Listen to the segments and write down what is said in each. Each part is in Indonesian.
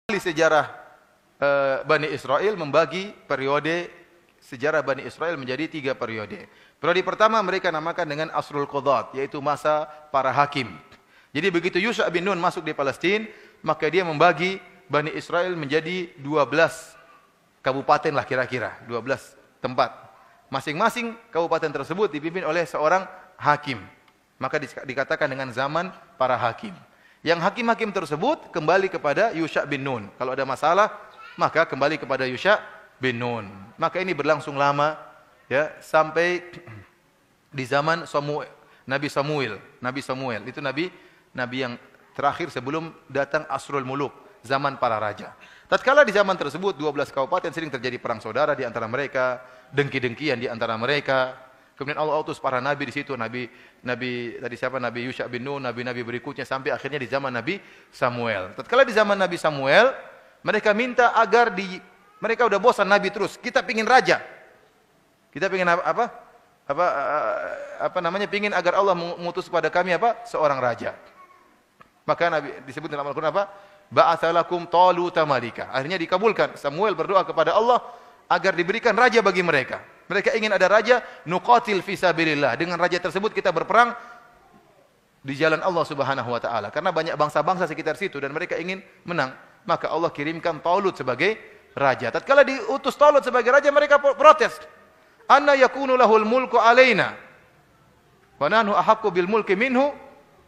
Ahli sejarah Bani Israel membagi periode sejarah Bani Israel menjadi 3 periode. Periode pertama mereka namakan dengan Asrul Qudat, yaitu masa para hakim. Jadi begitu Yusha bin Nun masuk di Palestina, maka dia membagi Bani Israel menjadi 12 kabupaten lah kira-kira, 12 tempat. Masing-masing kabupaten tersebut dipimpin oleh seorang hakim. Maka dikatakan dengan zaman para hakim. Yang hakim-hakim tersebut kembali kepada Yusha bin Nun. Kalau ada masalah, maka kembali kepada Yusha bin Nun. Maka ini berlangsung lama, ya, sampai di zaman Nabi Samuel. Nabi Samuel itu nabi yang terakhir sebelum datang Asrul Muluk, zaman para raja. Tatkala di zaman tersebut 12 kabupaten sering terjadi perang saudara di antara mereka, dengki-dengkian di antara mereka. Kemudian Allah utus para nabi di situ, nabi tadi siapa? Nabi Yusha bin Nun, nabi-nabi berikutnya sampai akhirnya di zaman Nabi Samuel. Tatkala di zaman Nabi Samuel, mereka minta agar mereka udah bosan nabi terus. Kita pingin raja. Kita pingin pingin agar Allah mengutus kepada kami seorang raja. Maka Nabi disebut dalam Al-Qur'an ba'atsalakum Taluta malika. Akhirnya dikabulkan. Samuel berdoa kepada Allah agar diberikan raja bagi mereka. Mereka ingin ada raja, nuqatil fi sabilillah. Dengan raja tersebut kita berperang di jalan Allah Subhanahu wa taala. Karena banyak bangsa-bangsa sekitar situ dan mereka ingin menang. Maka Allah kirimkan Talut sebagai raja. Tatkala diutus Talut sebagai raja, mereka protes. Anna yakunu lahul mulku alaina wa nahnu ahaqqu bil mulki minhu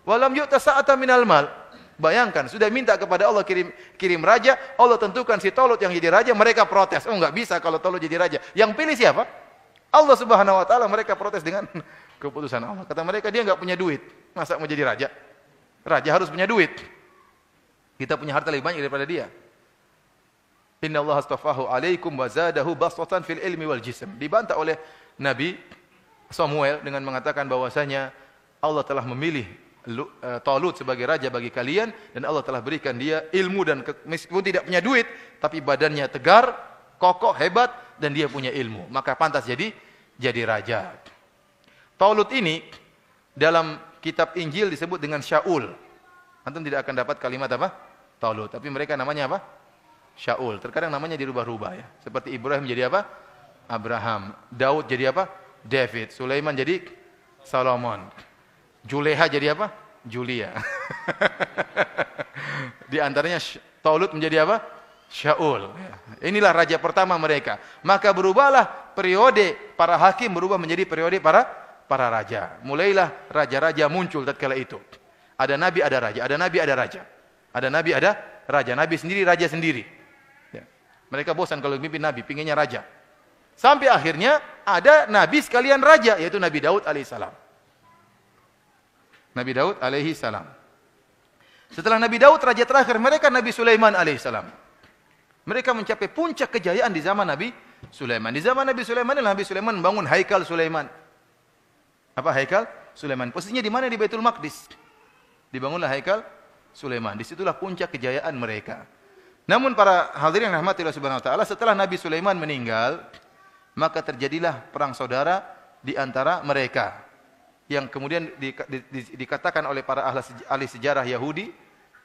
wa lam yu'ta sa'atan minal mal. Bayangkan, sudah minta kepada Allah kirim raja, Allah tentukan si Talut yang jadi raja, mereka protes. Oh, enggak bisa kalau Talut jadi raja. Yang pilih siapa? Allah Subhanahu wa taala. Mereka protes dengan keputusan Allah. Kata mereka, dia enggak punya duit. Masa mau jadi raja? Raja harus punya duit. Kita punya harta lebih banyak daripada dia. Inna Allah astafahu alaikum wa zadahu basatan fil ilmi wal jism. Dibantah oleh Nabi Samuel dengan mengatakan bahwasanya Allah telah memilih Talut sebagai raja bagi kalian dan Allah telah berikan dia ilmu dan meskipun tidak punya duit tapi badannya tegar, kokoh, hebat dan dia punya ilmu. Maka pantas jadi raja. Talut ini dalam kitab Injil disebut dengan Shaul. Antum tidak akan dapat kalimat Talut, tapi mereka namanya Shaul. Terkadang namanya dirubah-rubah ya. Seperti Ibrahim jadi Abraham. Daud jadi David. Sulaiman jadi Solomon. Juleha jadi Julia. Di antaranya Talut menjadi Shaul. Inilah raja pertama mereka. Maka berubahlah periode para hakim berubah menjadi periode para raja. Mulailah raja-raja muncul tatkala itu. Ada nabi, ada raja. Ada nabi, ada raja. Ada nabi, ada raja. Nabi sendiri, raja sendiri. Ya. Mereka bosan kalau mimpin nabi, pinginnya raja. Sampai akhirnya ada nabi sekalian raja, yaitu Nabi Daud alaihissalam. Nabi Daud alaihi salam. Setelah Nabi Daud raja terakhir mereka Nabi Sulaiman alaihi salam. Mereka mencapai puncak kejayaan di zaman Nabi Sulaiman. Di zaman Nabi Sulaiman Nabi Sulaiman membangun Haikal Sulaiman. Apa Haikal Sulaiman? Posisinya di mana? Di Baitul Maqdis. Dibangunlah Haikal Sulaiman. Disitulah puncak kejayaan mereka. Namun para hadirin yang rahmati Allah Subhanahu wa taala, setelah Nabi Sulaiman meninggal, maka terjadilah perang saudara di antara mereka. Yang kemudian dikatakan oleh para ahli sejarah Yahudi,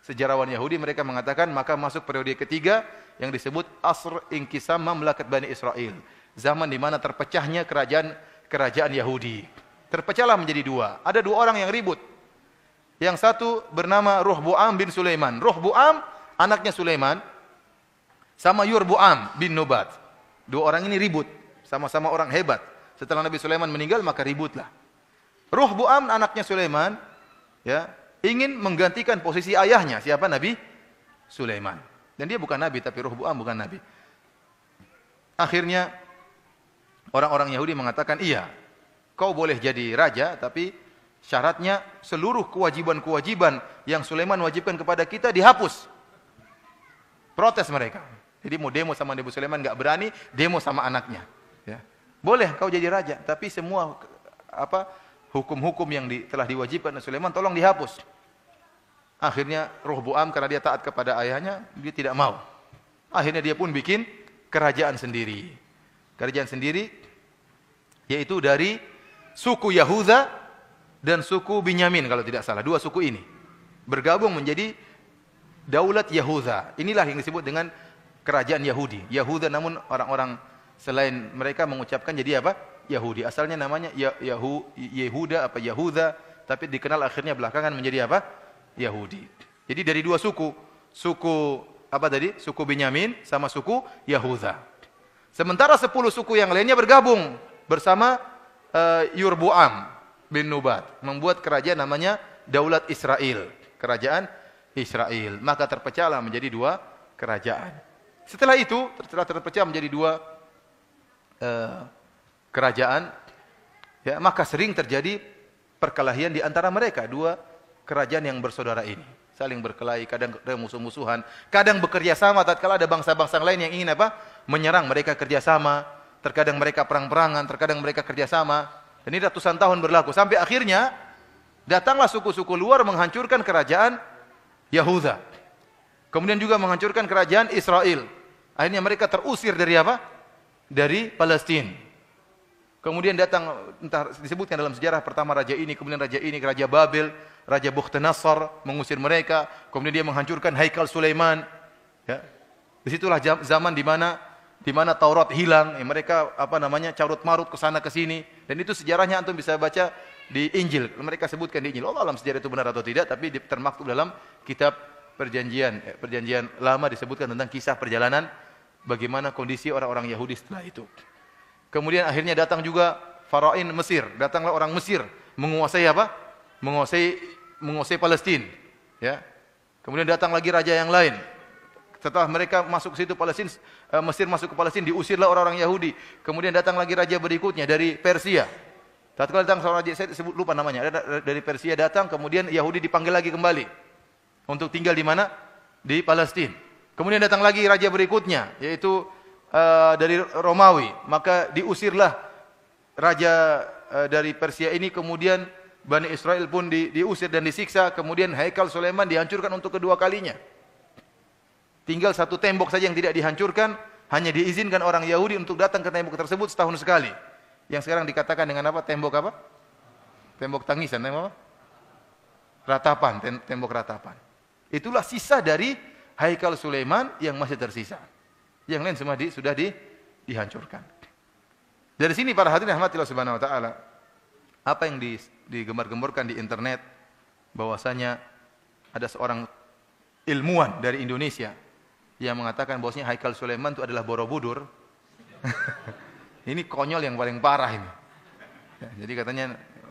sejarawan Yahudi, mereka mengatakan maka masuk periode ketiga yang disebut Asr Inkisam Mamlakat Bani Israel. Zaman di mana terpecahnya kerajaan Yahudi. Terpecahlah menjadi 2. Ada 2 orang yang ribut. Yang satu bernama Rohboam bin Sulaiman. Rohboam anaknya Sulaiman sama Yurboam bin Nubat. 2 orang ini ribut, sama-sama orang hebat. Setelah Nabi Sulaiman meninggal maka ributlah. Rohboam anaknya Sulaiman ya, ingin menggantikan posisi ayahnya. Siapa? Nabi Sulaiman. Dan dia bukan nabi, tapi Rohboam bukan nabi. Akhirnya orang-orang Yahudi mengatakan, iya, kau boleh jadi raja, tapi syaratnya seluruh kewajiban-kewajiban yang Sulaiman wajibkan kepada kita dihapus. Protes mereka. Jadi mau demo sama Nabi Sulaiman enggak berani, demo sama anaknya. Ya. Boleh kau jadi raja, tapi semua hukum-hukum yang telah diwajibkan oleh Sulaiman tolong dihapus. Akhirnya Rohboam karena dia taat kepada ayahnya, dia tidak mau. Akhirnya dia pun bikin kerajaan sendiri. Kerajaan sendiri yaitu dari suku Yahuda dan suku Binyamin kalau tidak salah. 2 suku ini bergabung menjadi Daulat Yahuda. Inilah yang disebut dengan kerajaan Yahudi. Yahuda, namun orang-orang selain mereka mengucapkan jadi apa? Yahudi. Asalnya namanya Yehuda apa Yahuda, tapi dikenal akhirnya belakangan menjadi apa? Yahudi. Jadi dari dua suku. Suku apa tadi? Suku Benyamin sama suku Yahuda. Sementara 10 suku yang lainnya bergabung bersama Yurbuam bin Nubat, membuat kerajaan namanya Daulat Israel. Kerajaan Israel. Maka terpecahlah menjadi dua kerajaan. Setelah itu, setelah terpecah menjadi dua kerajaan, ya, maka sering terjadi perkelahian di antara mereka, dua kerajaan yang bersaudara ini. Saling berkelahi, kadang musuh-musuhan, kadang bekerja sama tatkala ada bangsa-bangsa lain yang ingin apa? Menyerang, mereka kerjasama. Terkadang mereka perang-perangan, terkadang mereka kerjasama. Dan ini ratusan tahun berlaku. Sampai akhirnya, datanglah suku-suku luar menghancurkan kerajaan Yahuda. Kemudian juga menghancurkan kerajaan Israel. Akhirnya mereka terusir dari apa? Dari Palestina. Kemudian datang, entah disebutkan dalam sejarah, pertama raja ini, kemudian raja ini, Raja Babel, Raja Bukhtanasar mengusir mereka, kemudian dia menghancurkan Haikal Sulaiman. Ya. Disitulah zaman di mana Taurat hilang, ya, mereka apa namanya carut marut ke sana ke sini, dan itu sejarahnya antum bisa baca di Injil. Mereka sebutkan di Injil. Allah alam sejarah itu benar atau tidak, tapi termaktub dalam kitab perjanjian lama disebutkan tentang kisah perjalanan bagaimana kondisi orang-orang Yahudi setelah itu. Kemudian akhirnya datang juga Farain Mesir. Datanglah orang Mesir menguasai apa? Menguasai Palestina. Ya. Kemudian datang lagi raja yang lain. Setelah mereka masuk ke situ Palestina, Mesir masuk ke Palestina, diusirlah orang-orang Yahudi. Kemudian datang lagi raja berikutnya dari Persia. Tatkala datang seorang raja, saya sebut lupa namanya, dari Persia datang, kemudian Yahudi dipanggil lagi kembali untuk tinggal di mana? Di Palestina. Kemudian datang lagi raja berikutnya, yaitu dari Romawi. Maka diusirlah raja dari Persia ini, kemudian Bani Israel pun diusir dan disiksa. Kemudian Haikal Sulaiman dihancurkan untuk kedua kalinya. Tinggal satu tembok saja yang tidak dihancurkan, hanya diizinkan orang Yahudi untuk datang ke tembok tersebut setahun sekali. Yang sekarang dikatakan dengan apa? Tembok apa? Tembok tangisan, tembok apa? Ratapan, tembok ratapan. Itulah sisa dari Haikal Sulaiman yang masih tersisa. Yang lain semua sudah dihancurkan. Dari sini para hadirin rahmatillah subhanahu wa ta'ala, apa yang digembar-gemborkan di internet, bahwasanya ada seorang ilmuwan dari Indonesia yang mengatakan bahwasanya Haikal Sulaiman itu adalah Borobudur. Ini konyol yang paling parah ini. Ya, jadi katanya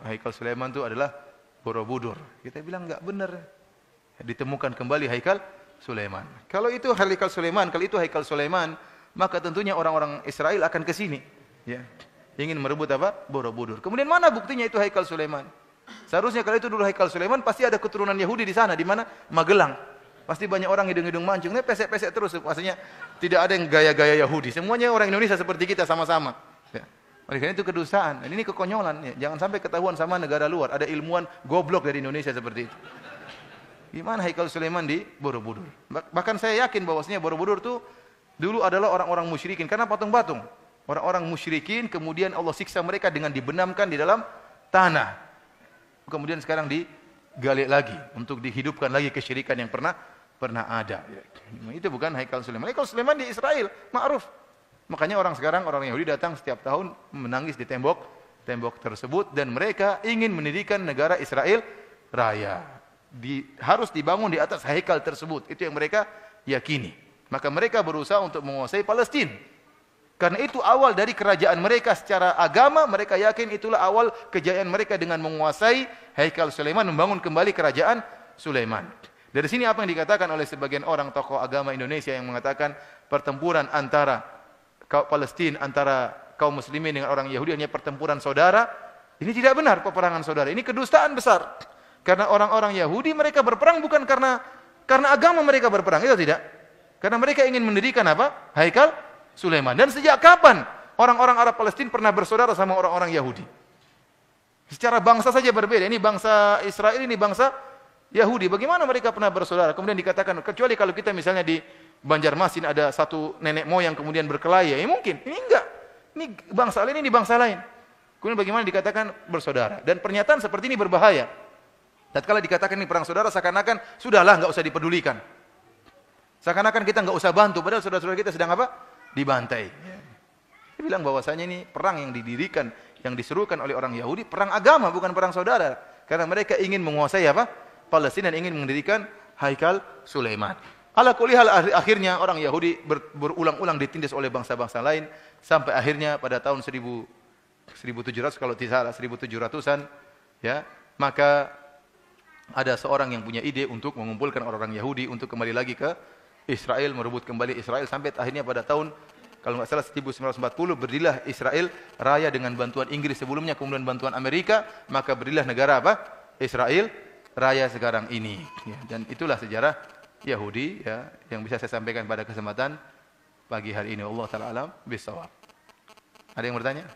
Haikal Sulaiman itu adalah Borobudur. Kita bilang enggak benar. Ditemukan kembali Haikal Sulaiman. Kalau itu Haikal Sulaiman, kalau itu Haikal Sulaiman, maka tentunya orang-orang Israel akan ke sini, ya. Ingin merebut apa? Borobudur. Kemudian mana buktinya itu Haikal Sulaiman? Seharusnya kalau itu dulu Haikal Sulaiman, pasti ada keturunan Yahudi di sana, di mana? Magelang. Pasti banyak orang hidung-hidung mancung, ini pesek-pesek terus. Maksudnya tidak ada yang gaya-gaya Yahudi. Semuanya orang Indonesia seperti kita sama-sama. Ya. Oleh karena itu kedustaan. Dan ini kekonyolan. Ya. Jangan sampai ketahuan sama negara luar. Ada ilmuwan goblok dari Indonesia seperti itu. Gimana Haikal Sulaiman di Borobudur? Bahkan saya yakin bahwasanya Borobudur itu dulu adalah orang-orang musyrikin. Karena patung-patung. Orang-orang musyrikin, kemudian Allah siksa mereka dengan dibenamkan di dalam tanah. Kemudian sekarang digali lagi untuk dihidupkan lagi kesyirikan yang pernah ada. Itu bukan Haikal Sulaiman. Haikal Sulaiman di Israel, ma'ruf. Makanya orang sekarang, orang Yahudi datang setiap tahun menangis di tembok tersebut, dan mereka ingin mendirikan negara Israel Raya. Harus dibangun di atas Haikal tersebut. Itu yang mereka yakini. Maka mereka berusaha untuk menguasai Palestina. Karena itu awal dari kerajaan mereka secara agama, mereka yakin itulah awal kejayaan mereka dengan menguasai Haikal Sulaiman, membangun kembali kerajaan Sulaiman. Dari sini apa yang dikatakan oleh sebagian orang tokoh agama Indonesia yang mengatakan pertempuran antara kaum Palestina, antara kaum muslimin dengan orang Yahudi hanya pertempuran saudara. Ini tidak benar peperangan saudara. Ini kedustaan besar. Karena orang-orang Yahudi mereka berperang bukan karena agama mereka berperang, itu tidak. Karena mereka ingin mendirikan apa? Haikal Sulaiman. Dan sejak kapan orang-orang Arab Palestina pernah bersaudara sama orang-orang Yahudi? Secara bangsa saja berbeda. Ini bangsa Israel, ini bangsa Yahudi. Bagaimana mereka pernah bersaudara? Kemudian dikatakan, kecuali kalau kita misalnya di Banjarmasin ada satu nenek moyang kemudian berkelahi, ya mungkin. Ini enggak. Ini bangsa lain, ini bangsa lain. Kemudian bagaimana dikatakan bersaudara? Dan pernyataan seperti ini berbahaya. Tatkala dikatakan ini perang saudara, seakan-akan sudahlah, enggak usah dipedulikan. Seakan-akan kita nggak usah bantu, padahal saudara-saudara kita sedang apa? Dibantai. Ya. Dia bilang bahwasanya ini perang yang didirikan, yang diserukan oleh orang Yahudi, perang agama bukan perang saudara. Karena mereka ingin menguasai apa? Palestina, ingin mendirikan Haikal Sulaiman. Ala kulli hal, akhirnya orang Yahudi berulang-ulang ditindas oleh bangsa-bangsa lain sampai akhirnya pada tahun 1700 kalau tidak salah 1700-an ya, maka ada seorang yang punya ide untuk mengumpulkan orang-orang Yahudi untuk kembali lagi ke Israel, merebut kembali Israel sampai akhirnya pada tahun kalau nggak salah 1940 berdirilah Israel Raya dengan bantuan Inggris sebelumnya, kemudian bantuan Amerika, maka berdirilah negara apa? Israel Raya sekarang ini. Ya, dan itulah sejarah Yahudi ya, yang bisa saya sampaikan pada kesempatan pagi hari ini. Allah Ta'ala alam bisawab. Ada yang bertanya?